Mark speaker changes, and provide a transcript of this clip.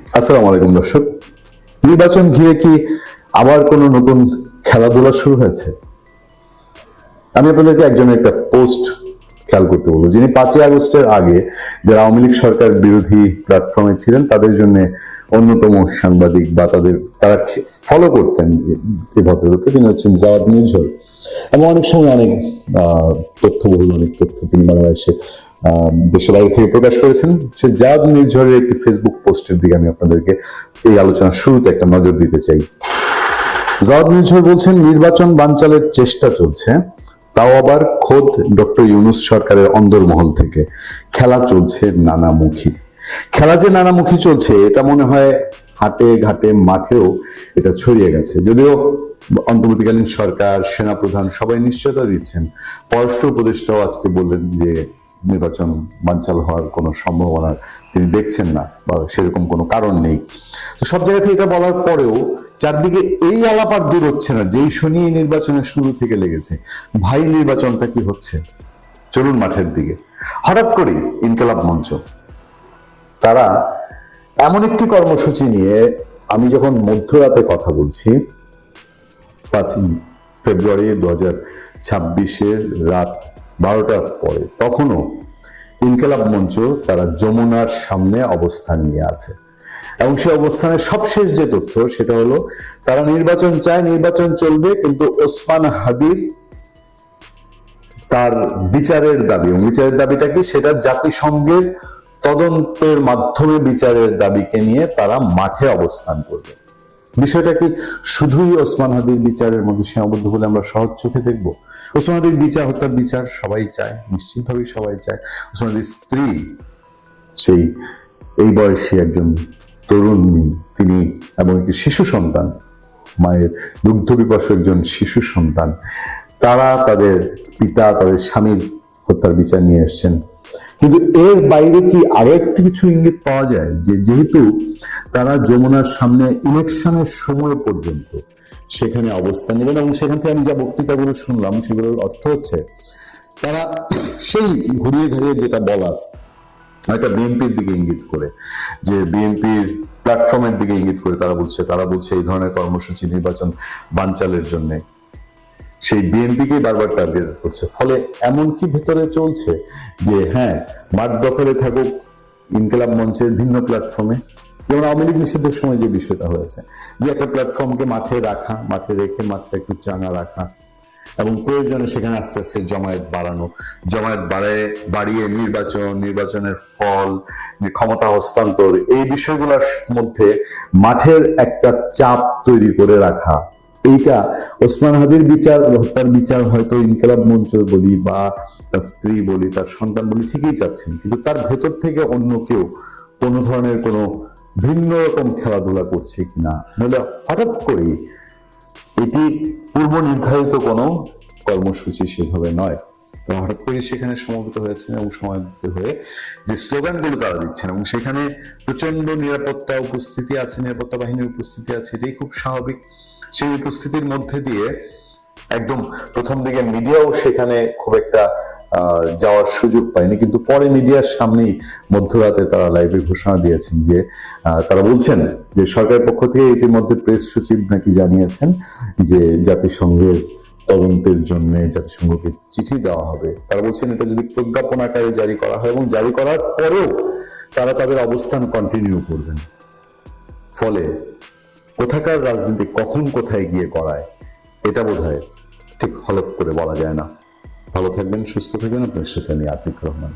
Speaker 1: আসসালামু আলাইকুম দর্শক। নির্বাচন ঘিরে কি আবার কোনো নতুন খেলাধুলা শুরু হয়েছে? আমি আপনাদেরকে একজনের একটা পোস্ট খেয়াল করতে বলবো, যিনি 5ই আগস্টের আগে যারা আওয়ামী লীগ সরকার বিরোধী প্ল্যাটফর্মে ছিলেন তাদের জন্য অন্যতম সাংবাদিক বা তারা ফলো করতেন এই ভদ্রলোককে। তিনি হচ্ছেন জাওয়াদ নির্ঝর এবং অনেক সময় অনেক তথ্যবহুল অনেক তথ্য তিনি বাংলাদেশে দেশের বাইরে থেকে প্রকাশ করেছেন। সে জাওয়াদ নির্ঝরের একটি ফেসবুক পোস্টের দিকে আমি আপনাদেরকে এই আলোচনার শুরুতে একটা নজর দিতে চাই। জাওয়াদ নির্ঝর বলছেন, নির্বাচন বানচালের চেষ্টা চলছে, তাও আবার খোদ ডক্টর ইউনূস সরকারের অন্দরমহল থেকে। খেলা চলছে নানামুখী। খেলা যে নানামুখী চলছে এটা মনে হয় হাটে ঘাটে মাঠেও এটা ছড়িয়ে গেছে। যদিও অন্তর্বর্তীকালীন সরকার, সেনাপ্রধান সবাই নিশ্চয়তা দিচ্ছেন। পররাষ্ট্র উপদেষ্টাও আজকে বললেন যে নির্বাচন বানচাল হওয়ার কোনো সম্ভাবনা তিনি দেখছেন না বা সেরকম কোনো কারণ নেই। তো সব জায়গা থেকে এটা বলার পরেও চারদিকে এই আলাপ আর দূর হচ্ছে না, যেই শনি নির্বাচনের শুরু থেকে লেগেছে। ভাই নির্বাচনটা কি হচ্ছে, চলুন মাঠের দিকে। হঠাৎ করে ইনকিলাব মঞ্চ তারা এমন একটি কর্মসূচি নিয়ে, আমি যখন মধ্যরাতে কথা বলছি 5 ফেব্রুয়ারি 2026 রাত 12টার পরে, তখনও ইনকিলাব মঞ্চ তারা যমুনার সামনে অবস্থান নিয়ে আছে এবং সেই অবস্থানের সবশেষ যে তথ্য সেটা হলো তারা নির্বাচন চায়, নির্বাচন চলবে, কিন্তু ওসমান হাদির তার বিচারের দাবি, এবং বিচারের দাবিটা কি সেটা জাতিসংঘের তদন্তের মাধ্যমে বিচারের দাবিকে নিয়ে তারা মাঠে অবস্থান করবে। বিষয়টা কি শুধুই ওসমান হাদির বিচারের মধ্যে সীমাবদ্ধ বলে আমরা সহজ চোখে দেখব? ওসমান হাদির বিচার, হত্যার বিচার সবাই চায়, নিশ্চিতভাবেই সবাই চায়। ওসমান হাদির স্ত্রী, সেই এই বয়সী একজন তরুণী, তিনি এবং একটি শিশু সন্তান, মায়ের দুগ্ধ বিপাশু একজন শিশু সন্তান, তারা তাদের পিতা, তাদের স্বামীর হত্যার বিচার নিয়ে এসছেন। কিন্তু এর বাইরে কি আরো একটু কিছু ইঙ্গিত পাওয়া যায় যে যেহেতু তারা যমুনার সামনে ইলেকশনের সময় পর্যন্ত সেখানে অবস্থান নেবেন, এবং সেখান থেকে আমি যা বক্তৃতাগুলো শুনলাম সেগুলোর অর্থ হচ্ছে তারা সেই ঘুরিয়ে ঘুরিয়ে যেটা বলার একটা বিএনপির দিকে ইঙ্গিত করে, যে বিএনপির প্ল্যাটফর্মের দিকে ইঙ্গিত করে তারা বলছে এই ধরনের কর্মসূচি নির্বাচন বানচালের জন্য সেই বিএনপিকে বারবার টার্গেট করছে। ফলে এমন কি ভেতরে চলছে যে হ্যাঁ, মাঠ দখলে থাকুক ইনকিলাব মঞ্চের ভিন্ন প্ল্যাটফর্মে, যেমন আওয়ামী লীগ নিষিদ্ধের সময় যে বিষয়টা হয়েছে, যে একটা প্ল্যাটফর্মকে মাঠে রেখে মাঠটা একটু চাঙা রাখা এবং প্রয়োজনে সেখানে আস্তে আস্তে জমায়েত বাড়িয়ে নির্বাচনের ফল, ক্ষমতা হস্তান্তর, এই বিষয়গুলোর মধ্যে মাঠের একটা চাপ তৈরি করে রাখা। এইটা ওসমান হাদির হত্যার বিচার হয়তো ইনকিলাব মঞ্চ বলি বা তার স্ত্রী বলি, তার সন্তান বলি ঠিকই চাচ্ছেন, কিন্তু তার ভেতর থেকে অন্য কেউ কোনো ধরনের কোনো ভিন্ন রকম খেলাধুলা করছে কিনা, নইলে হঠাৎ করে এটি পূর্ব নির্ধারিত কোনো কর্মসূচি সেভাবে নয়। হঠাৎ করে সেখানে সমবেত হয়েছেন এবং সমবেত হয়ে যে স্লোগানগুলো তারা দিচ্ছেন এবং সেখানে প্রচন্ড নিরাপত্তা বাহিনীর উপস্থিতি আছে, এটাই খুব স্বাভাবিক। সেই উপস্থিতির মধ্যে দিয়ে একদম প্রথম দিকে মিডিয়াও সেখানে খুব একটা যাওয়ার সুযোগ পায়নি, কিন্তু পরে মিডিয়ার সামনেই মধ্যরাতে তারা লাইভে ঘোষণা দিয়েছেন যে তারা বলছেন যে সরকারের পক্ষ থেকে ইতিমধ্যে প্রেস সচিব নাকি জানিয়েছেন যে জাতিসংঘের তদন্তের জন্য জাতিসংঘকে চিঠি দেওয়া হবে। তারা বলছেন এটা যদি প্রজ্ঞাপন আকারে জারি করা হয় এবং জারি করার পরেও তারা তাদের অবস্থান কন্টিনিউ করবেন। ফলে কোথাকার রাজনীতি কখন কোথায় গিয়ে করায় এটা বোধহয় ঠিক হলফ করে বলা যায় না। ভালো থাকবেন, সুস্থ থাকবেন। আপনার সাথে আমি আতিক রহমান।